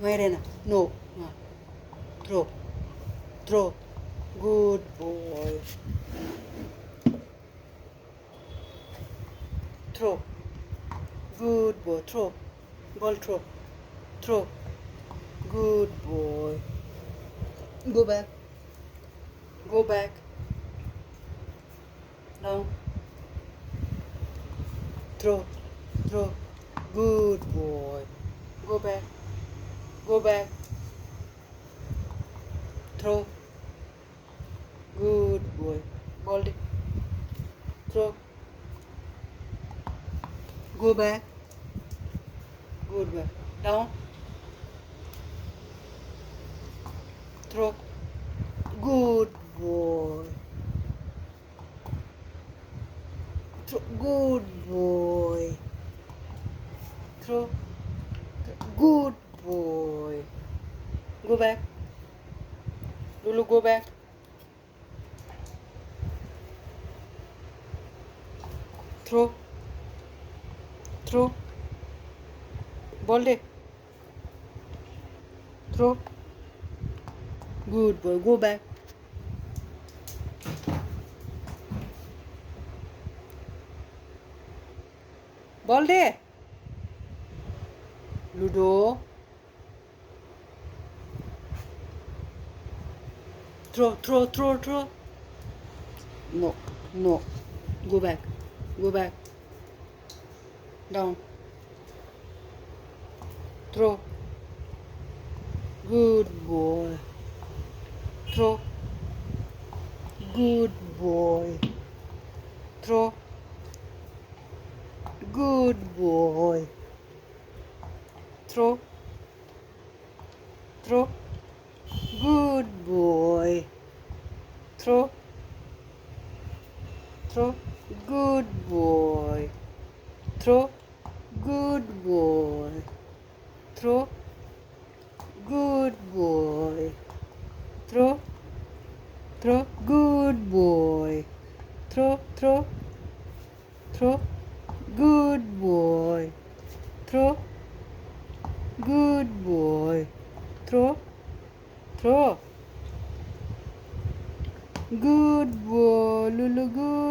Mairena, no. Throw. Throw. Good boy. Throw. Good boy. Throw. Ball throw. Throw. Good boy. Go back. Go back. Now. Throw. Throw. Good boy. Go back. Go back. Throw. Good boy. Ball it. Throw. Go back. Good back. Down. Throw. Good boy. Throw. Good boy. Throw. Good boy. Go back. Lulu, go back. Throw. Throw. Ball it. Throw. Good boy. Go back. Ball there. Ludo. Throw, throw, throw, throw. No, no. Go back. Go back. Down. Throw. Good boy. Throw. Good boy. Throw. Good boy. Throw. Throw. Good boy. Throw. Throw. Good boy. Throw. Good boy. Throw. Good boy. Throw. Throw. Good boy. Throw. Throw. Throw. Good boy. Throw. Good boy. Throw. Throw. Good boy. Lulu, good.